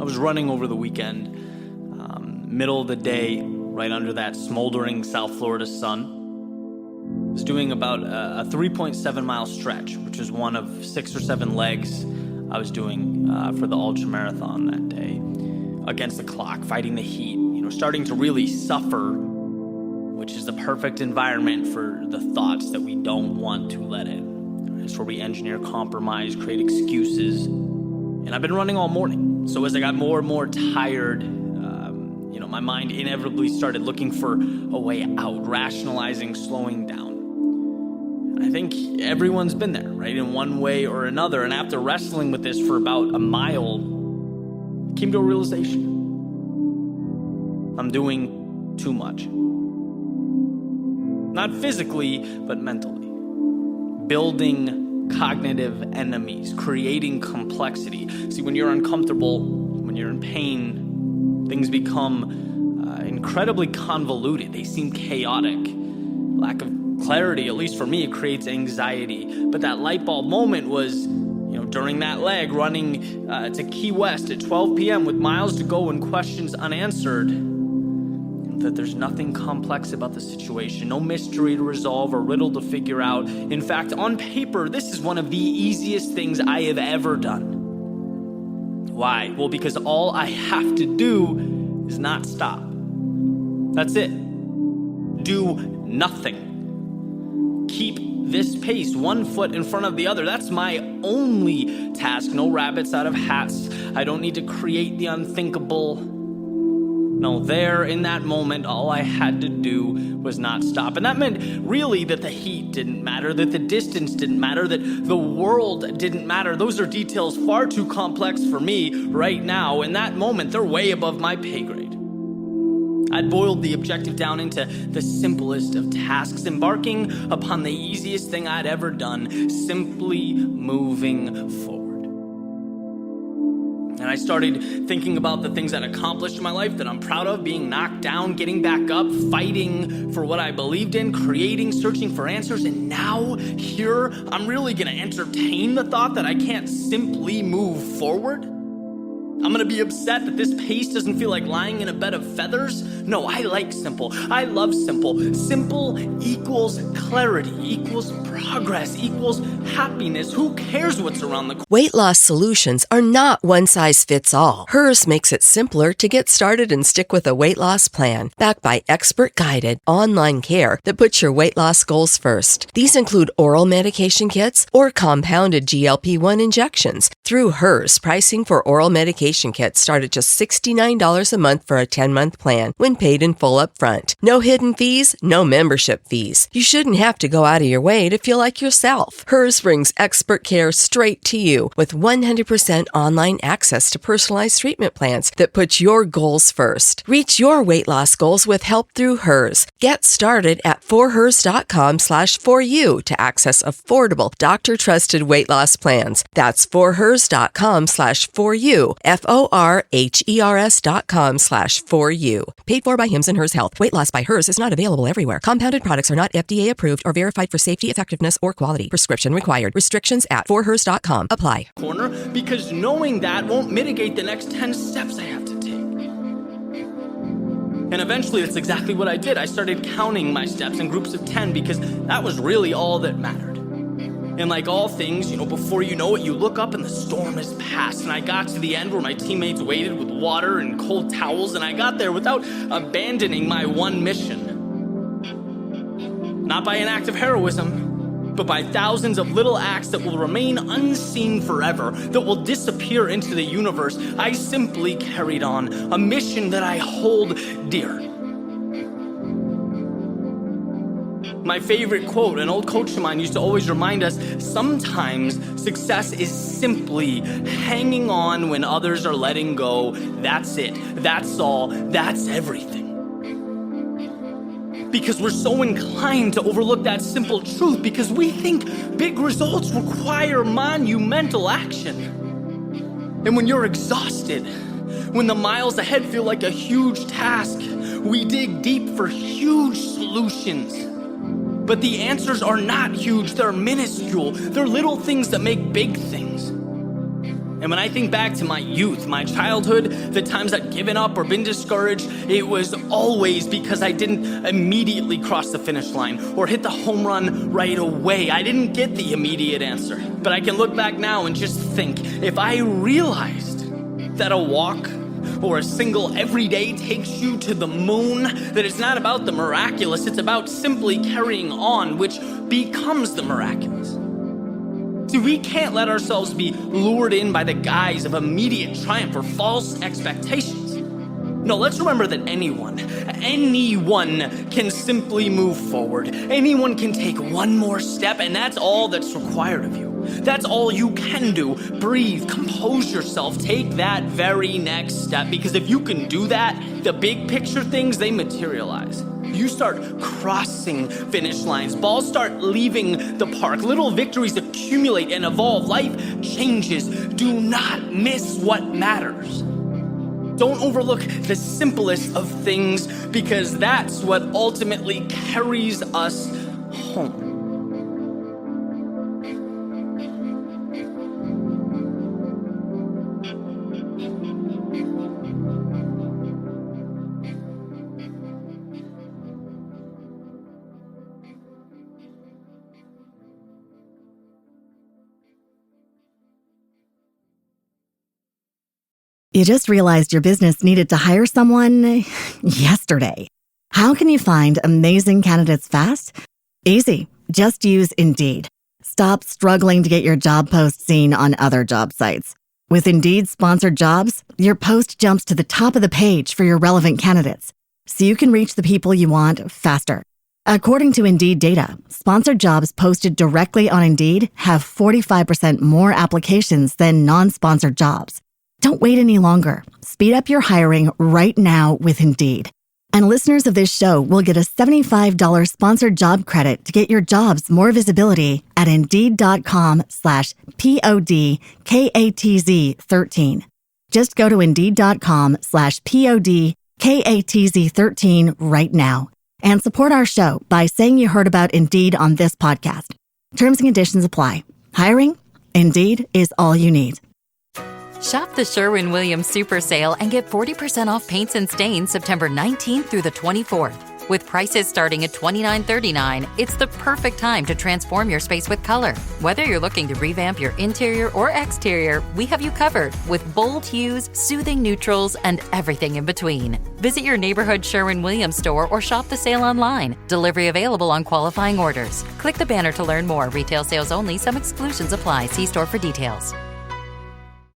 I was running over the weekend, middle of the day, right under that smoldering South Florida sun. I was doing about a 3.7 mile stretch, which was one of 6 or 7 legs I was doing for the ultra marathon that day, against the clock, fighting the heat, starting to really suffer, which is the perfect environment for the thoughts that we don't want to let in. It's where we engineer compromise, create excuses. And I've been running all morning. So as I got more and more tired, my mind inevitably started looking for a way out, rationalizing, slowing down. And I think everyone's been there, right, in one way or another. And after wrestling with this for about a mile, I came to a realization. I'm doing too much. Not physically, but mentally. Building cognitive enemies, creating complexity. See, when you're uncomfortable, when you're in pain, things become incredibly convoluted. They seem chaotic. Lack of clarity, at least for me, it creates anxiety. But that light bulb moment was, during that leg, running to Key West at 12 p.m. with miles to go and questions unanswered, that there's nothing complex about the situation, no mystery to resolve or riddle to figure out. In fact, on paper, this is one of the easiest things I have ever done. Why? Well, because all I have to do is not stop. That's it. Do nothing. Keep this pace, one foot in front of the other. That's my only task. No rabbits out of hats. I don't need to create the unthinkable. No, there in that moment, all I had to do was not stop. And that meant really that the heat didn't matter, that the distance didn't matter, that the world didn't matter. Those are details far too complex for me right now. In that moment, they're way above my pay grade. I'd boiled the objective down into the simplest of tasks, embarking upon the easiest thing I'd ever done, simply moving forward. And I started thinking about the things I'd accomplished in my life that I'm proud of, being knocked down, getting back up, fighting for what I believed in, creating, searching for answers. And now, here, I'm really going to entertain the thought that I can't simply move forward. I'm going to be upset that this pace doesn't feel like lying in a bed of feathers. No, I like simple. I love simple. Simple equals clarity, equals progress, equals happiness. Who cares what's around the corner? Weight loss solutions are not one size fits all. Hers makes it simpler to get started and stick with a weight loss plan, backed by expert-guided online care that puts your weight loss goals first. These include oral medication kits or compounded GLP-1 injections. Through Hers, pricing for oral medication kits start at just $69 a month for a 10-month plan when paid in full upfront. No hidden fees, no membership fees. You shouldn't have to go out of your way to feel like yourself. Hers brings expert care straight to you with 100% online access to personalized treatment plans that put your goals first. Reach your weight loss goals with help through Hers. Get started at forhers.com/4u to access affordable, doctor-trusted weight loss plans. That's forhers.com/4u. forhers.com/4u. Paid for by Hims and Hers Health. Weight loss by Hers is not available everywhere. Compounded products are not FDA approved or verified for safety, effectiveness, or quality. Prescription required. Restrictions at forhers.com apply. Corner, because knowing that won't mitigate the next 10 steps I have to take. And eventually that's exactly what I did. I started counting my steps in groups of 10 because that was really all that mattered. And like all things, before you know it, you look up and the storm has passed. And I got to the end where my teammates waited with water and cold towels, and I got there without abandoning my one mission. Not by an act of heroism, but by thousands of little acts that will remain unseen forever, that will disappear into the universe. I simply carried on a mission that I hold dear. My favorite quote, an old coach of mine used to always remind us, sometimes success is simply hanging on when others are letting go. That's it. That's all. That's everything. Because we're so inclined to overlook that simple truth because we think big results require monumental action. And when you're exhausted, when the miles ahead feel like a huge task, we dig deep for huge solutions. But the answers are not huge, they're minuscule. They're little things that make big things. And when I think back to my youth, my childhood, the times I've given up or been discouraged, it was always because I didn't immediately cross the finish line or hit the home run right away. I didn't get the immediate answer. But I can look back now and just think, if I realized that a walk or a single every day takes you to the moon, that it's not about the miraculous, it's about simply carrying on, which becomes the miraculous. See, we can't let ourselves be lured in by the guise of immediate triumph or false expectations. No, let's remember that anyone can simply move forward. Anyone can take one more step, and that's all that's required of you. That's all you can do. Breathe, compose yourself, take that very next step, because if you can do that, the big picture things, they materialize. You start crossing finish lines. Balls start leaving the park. Little victories accumulate and evolve. Life changes. Do not miss what matters. Don't overlook the simplest of things, because that's what ultimately carries us home. You just realized your business needed to hire someone yesterday. How can you find amazing candidates fast? Easy. Just use Indeed. Stop struggling to get your job post seen on other job sites. With Indeed sponsored jobs, your post jumps to the top of the page for your relevant candidates, so you can reach the people you want faster. According to Indeed data, sponsored jobs posted directly on Indeed have 45% more applications than non-sponsored jobs. Don't wait any longer. Speed up your hiring right now with Indeed. And listeners of this show will get a $75 sponsored job credit to get your jobs more visibility at Indeed.com/PODKATZ13. Just go to Indeed.com/PODKATZ13 right now and support our show by saying you heard about Indeed on this podcast. Terms and conditions apply. Hiring? Indeed is all you need. Shop the Sherwin-Williams Super Sale and get 40% off paints and stains September 19th through the 24th. With prices starting at $29.39, it's the perfect time to transform your space with color. Whether you're looking to revamp your interior or exterior, we have you covered with bold hues, soothing neutrals, and everything in between. Visit your neighborhood Sherwin-Williams store or shop the sale online. Delivery available on qualifying orders. Click the banner to learn more. Retail sales only. Some exclusions apply. See store for details.